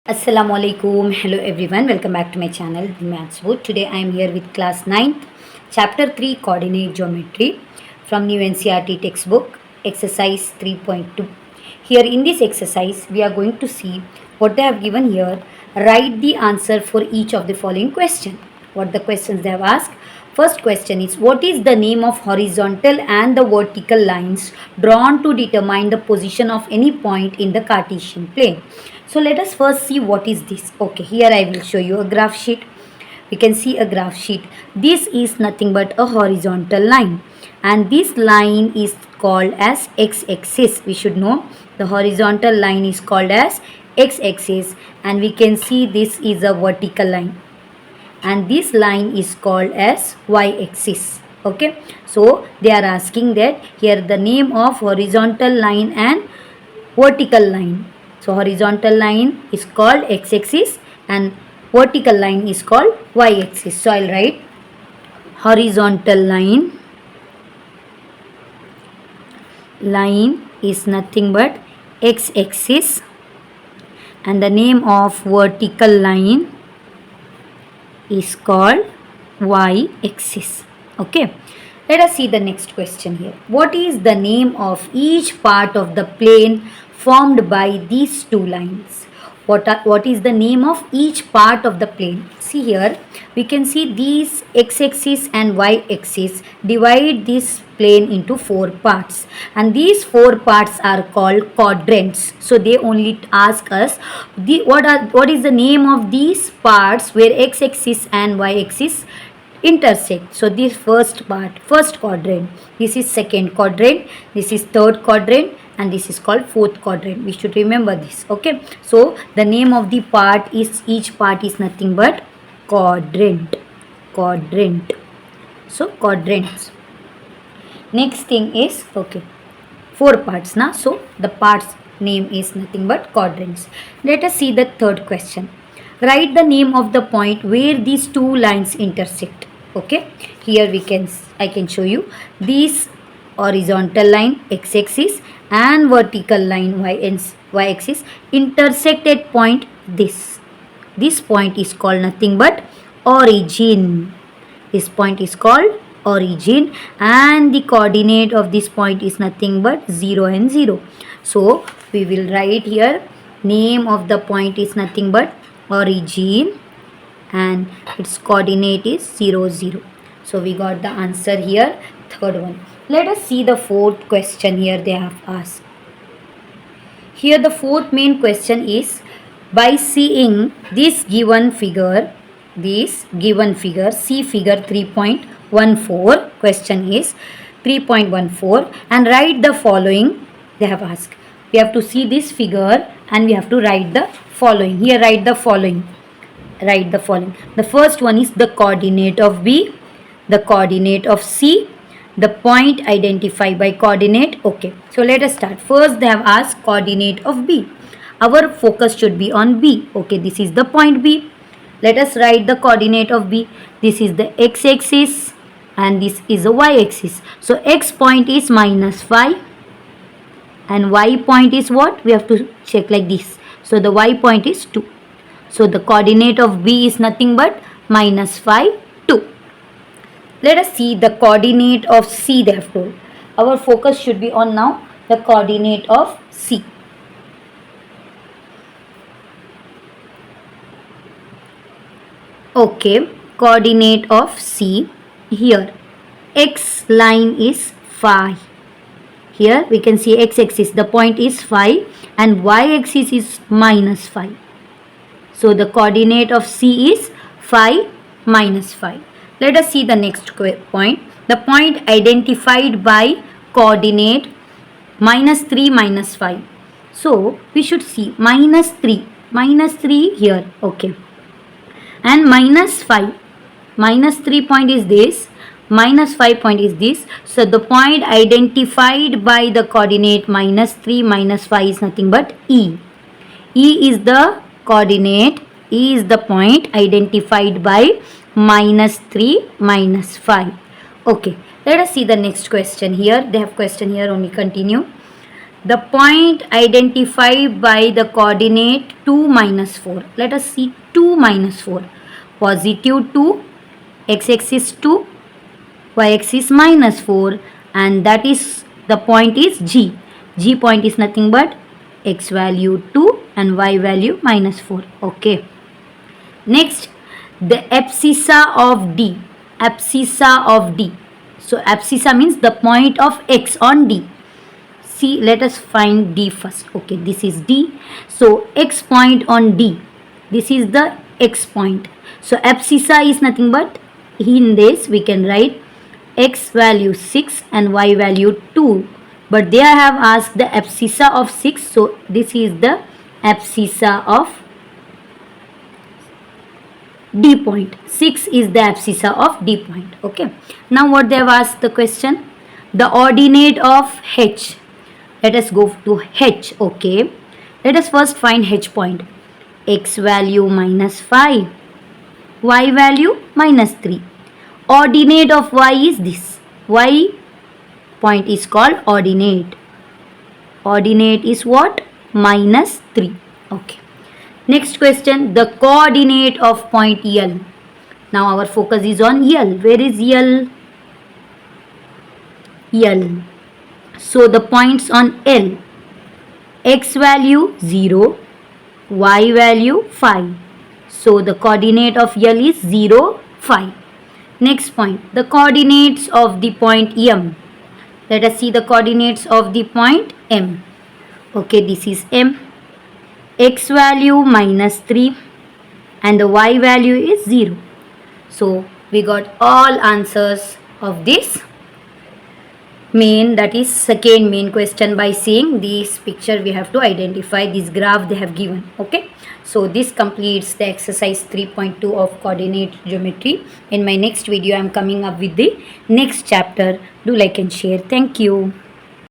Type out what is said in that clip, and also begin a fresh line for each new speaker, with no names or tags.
Assalamu alaikum. Hello everyone. Welcome back to my channel, The Maths Wood. Today I am here with class 9th, chapter 3, coordinate geometry from new NCERT textbook, exercise 3.2. Here in this exercise, we are going to see what they have given here. Write the answer for each of the following question. What the questions they have asked. First question is, what is the name of horizontal and the vertical lines drawn to determine the position of any point in the Cartesian plane? So let us first see what is this. Okay, here I will show you a graph sheet. We can see a graph sheet. This is nothing but a horizontal line, and this line is called as x-axis. We should know the horizontal line is called as x-axis, and we can see this is a vertical line, and this line is called as y-axis. Okay, so they are asking that here the name of horizontal line and vertical line. So horizontal line is called x-axis and vertical line is called y-axis. So I'll write horizontal line is nothing but x-axis, and the name of vertical line is called y-axis. Okay, let us see the next question here. What is the name of each part of the plane formed by these two lines? What is the name of each part of the plane? See here, we can see these x-axis and y-axis divide this plane into four parts, and these four parts are called quadrants. So they only ask us what is the name of these parts where x-axis and y-axis intersect. So this first part, first quadrant, this is second quadrant, this is third quadrant, and this is called fourth quadrant. We should remember this. Okay, so the name of the part is, each part is nothing but quadrant. So quadrants. Next thing is, okay, four parts now, so the parts name is nothing but quadrants. Let us see the third question. Write the name of the point where these two lines intersect. Okay, here I can show you this horizontal line x-axis and vertical line y-axis intersect at point this. This point is called nothing but origin. This point is called origin, and the coordinate of this point is nothing but 0 and 0. So we will write here name of the point is nothing but origin, and its coordinate is 0, 0. So we got the answer here, third one. Let us see the fourth question here they have asked. Here the fourth main question is, by seeing this given figure, see figure 3.14, question is 3.14, and write the following. They have asked, we have to see this figure and we have to write the following. Here write the following. The first one is the coordinate of B, the coordinate of C, the point identified by coordinate. Okay, so let us start. First they have asked coordinate of B. Our focus should be on B. Okay, this is the point B. Let us write the coordinate of B. This is the x-axis and this is the y-axis. So x point is -5 and y point is what? We have to check like this. So the y point is 2. So the coordinate of B is nothing but -5, 2. Let us see the coordinate of C they have told. Our focus should be on now the coordinate of C. Okay, coordinate of C. Here x line is 5. Here we can see x-axis, the point is 5, and y-axis is -5. So the coordinate of C is 5, -5. Let us see the next point. The point identified by coordinate -3, -5. So we should see -3 here. Okay, and -5. -3 point is this, -5 point is this. So the point identified by the coordinate -3, -5 is nothing but E. E is the coordinate, E is the point identified by -3, -5. Okay, let us see the next question here. They have question here, only continue. The point identified by the coordinate 2 minus 4. Let us see 2 minus 4. Positive 2, x-axis 2, y-axis minus 4, and that is the point is G. G point is nothing but x value 2 and y value minus 4. Okay. Next, the abscissa of D. Abscissa of D. So abscissa means the point of x on D. See, let us find D first. Okay, this is D. So x point on D. This is the x point. So abscissa is nothing but, in this we can write x value 6 and y value 2. But they have asked the abscissa of 6. So this is the abscissa of D point. 6 is the abscissa of D point. Okay. Now what they have asked the question? The ordinate of H. Let us go to H. Okay. Let us first find H point. X value minus 5. Y value minus 3. Ordinate of Y is this. Y point is called ordinate. Ordinate is what? Minus 3. Okay. Next question. The coordinate of point L. Now our focus is on L. Where is L? L. So the points on L. X value 0. Y value 5. So the coordinate of L is 0, 5. Next point. The coordinates of the point M. Let us see the coordinates of the point M. Okay, this is M. X value minus 3 and the y value is 0. So we got all answers of this main, that is second main question, by seeing this picture we have to identify this graph they have given. Okay, so this completes the exercise 3.2 of coordinate geometry. In my next video I am coming up with the next chapter. Do like and share. Thank you.